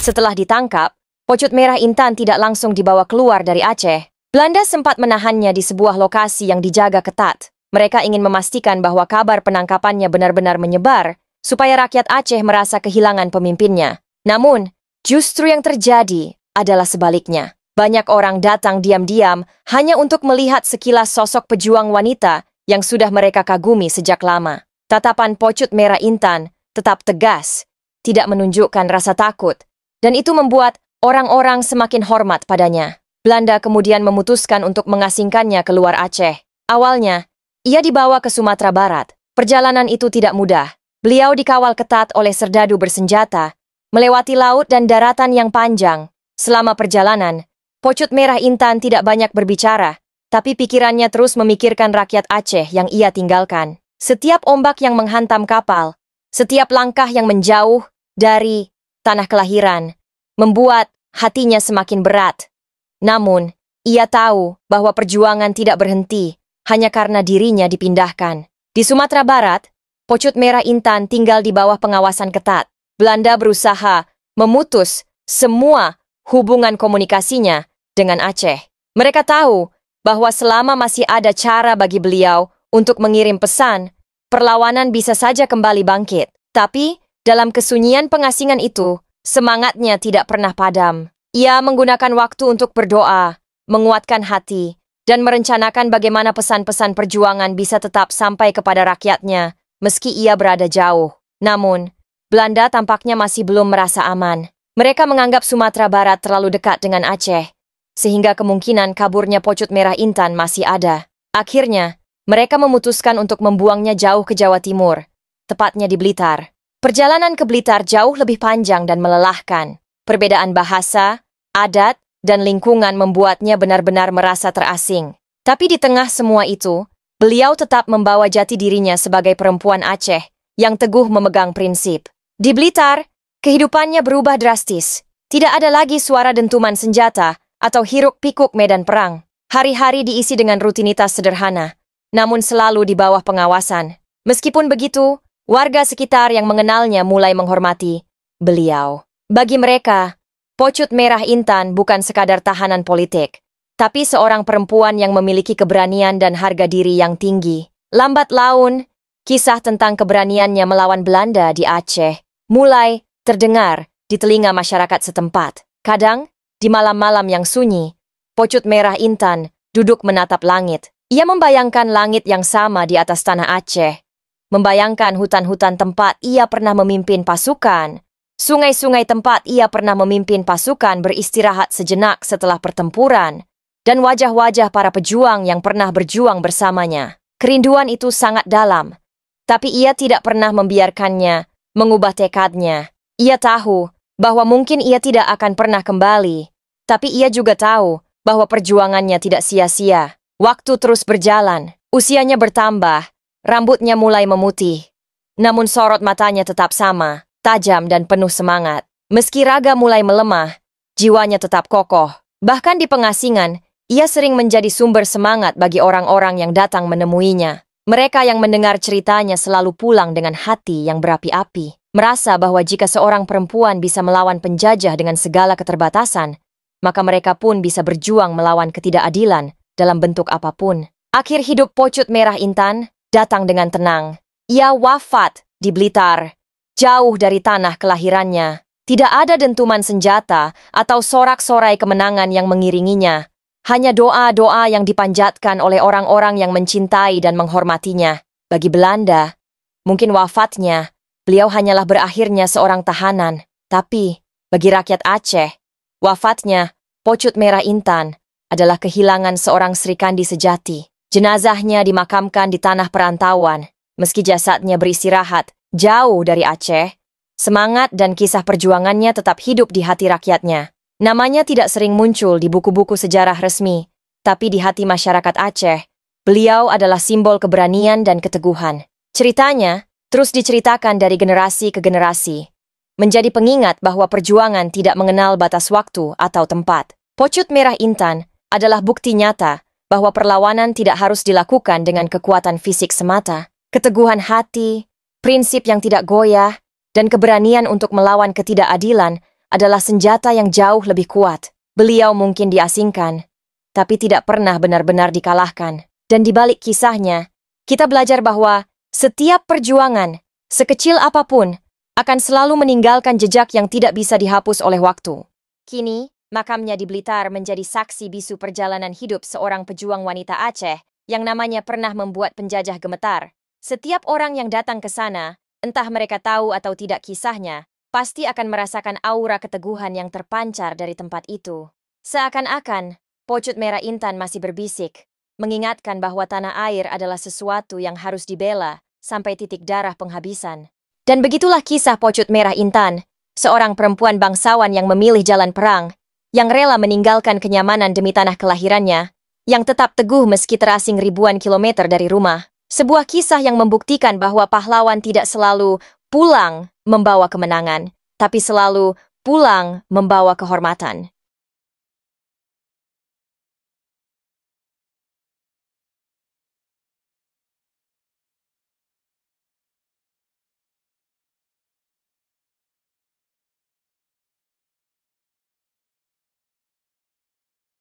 Setelah ditangkap, Pocut Merah Intan tidak langsung dibawa keluar dari Aceh. Belanda sempat menahannya di sebuah lokasi yang dijaga ketat. Mereka ingin memastikan bahwa kabar penangkapannya benar-benar menyebar, supaya rakyat Aceh merasa kehilangan pemimpinnya. Namun, justru yang terjadi adalah sebaliknya. Banyak orang datang diam-diam hanya untuk melihat sekilas sosok pejuang wanita yang sudah mereka kagumi sejak lama. Tatapan Pocut Merah Intan tetap tegas, tidak menunjukkan rasa takut, dan itu membuat orang-orang semakin hormat padanya. Belanda kemudian memutuskan untuk mengasingkannya keluar Aceh. Awalnya, ia dibawa ke Sumatera Barat. Perjalanan itu tidak mudah. Beliau dikawal ketat oleh serdadu bersenjata, melewati laut dan daratan yang panjang. Selama perjalanan, Pocut Merah Intan tidak banyak berbicara, tapi pikirannya terus memikirkan rakyat Aceh yang ia tinggalkan. Setiap ombak yang menghantam kapal, setiap langkah yang menjauh dari tanah kelahiran, membuat hatinya semakin berat. Namun, ia tahu bahwa perjuangan tidak berhenti hanya karena dirinya dipindahkan. Di Sumatera Barat, Pocut Merah Intan tinggal di bawah pengawasan ketat. Belanda berusaha memutus semua hubungan komunikasinya dengan Aceh. Mereka tahu bahwa selama masih ada cara bagi beliau untuk mengirim pesan, perlawanan bisa saja kembali bangkit. Tapi, dalam kesunyian pengasingan itu, semangatnya tidak pernah padam. Ia menggunakan waktu untuk berdoa, menguatkan hati, dan merencanakan bagaimana pesan-pesan perjuangan bisa tetap sampai kepada rakyatnya, meski ia berada jauh. Namun, Belanda tampaknya masih belum merasa aman. Mereka menganggap Sumatera Barat terlalu dekat dengan Aceh, sehingga kemungkinan kaburnya Pocut Merah Intan masih ada. Akhirnya, mereka memutuskan untuk membuangnya jauh ke Jawa Timur, tepatnya di Blitar. Perjalanan ke Blitar jauh lebih panjang dan melelahkan. Perbedaan bahasa, adat, dan lingkungan membuatnya benar-benar merasa terasing. Tapi di tengah semua itu, beliau tetap membawa jati dirinya sebagai perempuan Aceh yang teguh memegang prinsip. Di Blitar, kehidupannya berubah drastis. Tidak ada lagi suara dentuman senjata atau hiruk-pikuk medan perang. Hari-hari diisi dengan rutinitas sederhana, namun selalu di bawah pengawasan. Meskipun begitu, warga sekitar yang mengenalnya mulai menghormati beliau. Bagi mereka, Pocut Merah Intan bukan sekadar tahanan politik, tapi seorang perempuan yang memiliki keberanian dan harga diri yang tinggi. Lambat laun, kisah tentang keberaniannya melawan Belanda di Aceh mulai terdengar di telinga masyarakat setempat. Kadang, di malam-malam yang sunyi, Pocut Merah Intan duduk menatap langit. Ia membayangkan langit yang sama di atas tanah Aceh, membayangkan hutan-hutan tempat ia pernah memimpin pasukan, sungai-sungai tempat ia pernah memimpin pasukan beristirahat sejenak setelah pertempuran, dan wajah-wajah para pejuang yang pernah berjuang bersamanya. Kerinduan itu sangat dalam, tapi ia tidak pernah membiarkannya mengubah tekadnya. Ia tahu bahwa mungkin ia tidak akan pernah kembali, tapi ia juga tahu bahwa perjuangannya tidak sia-sia. Waktu terus berjalan, usianya bertambah, rambutnya mulai memutih. Namun sorot matanya tetap sama, tajam dan penuh semangat. Meski raga mulai melemah, jiwanya tetap kokoh. Bahkan di pengasingan, ia sering menjadi sumber semangat bagi orang-orang yang datang menemuinya. Mereka yang mendengar ceritanya selalu pulang dengan hati yang berapi-api, merasa bahwa jika seorang perempuan bisa melawan penjajah dengan segala keterbatasan, maka mereka pun bisa berjuang melawan ketidakadilan dalam bentuk apapun. Akhir hidup Pocut Merah Intan datang dengan tenang. Ia wafat di Blitar, jauh dari tanah kelahirannya. Tidak ada dentuman senjata atau sorak-sorai kemenangan yang mengiringinya. Hanya doa-doa yang dipanjatkan oleh orang-orang yang mencintai dan menghormatinya. Bagi Belanda, mungkin wafatnya, beliau hanyalah berakhirnya seorang tahanan. Tapi, bagi rakyat Aceh, wafatnya Pocut Merah Intan adalah kehilangan seorang Srikandi sejati. Jenazahnya dimakamkan di tanah perantauan. Meski jasadnya beristirahat jauh dari Aceh, semangat dan kisah perjuangannya tetap hidup di hati rakyatnya. Namanya tidak sering muncul di buku-buku sejarah resmi, tapi di hati masyarakat Aceh, beliau adalah simbol keberanian dan keteguhan. Ceritanya terus diceritakan dari generasi ke generasi, menjadi pengingat bahwa perjuangan tidak mengenal batas waktu atau tempat. Pocut Merah Intan adalah bukti nyata bahwa perlawanan tidak harus dilakukan dengan kekuatan fisik semata. Keteguhan hati, prinsip yang tidak goyah, dan keberanian untuk melawan ketidakadilan adalah senjata yang jauh lebih kuat. Beliau mungkin diasingkan, tapi tidak pernah benar-benar dikalahkan. Dan di balik kisahnya, kita belajar bahwa setiap perjuangan, sekecil apapun, akan selalu meninggalkan jejak yang tidak bisa dihapus oleh waktu. Kini, makamnya di Blitar menjadi saksi bisu perjalanan hidup seorang pejuang wanita Aceh yang namanya pernah membuat penjajah gemetar. Setiap orang yang datang ke sana, entah mereka tahu atau tidak kisahnya, pasti akan merasakan aura keteguhan yang terpancar dari tempat itu. Seakan-akan, Pocut Merah Intan masih berbisik, mengingatkan bahwa tanah air adalah sesuatu yang harus dibela sampai titik darah penghabisan. Dan begitulah kisah Pocut Merah Intan, seorang perempuan bangsawan yang memilih jalan perang, yang rela meninggalkan kenyamanan demi tanah kelahirannya, yang tetap teguh meski terasing ribuan kilometer dari rumah. Sebuah kisah yang membuktikan bahwa pahlawan tidak selalu pulang membawa kemenangan, tapi selalu pulang membawa kehormatan.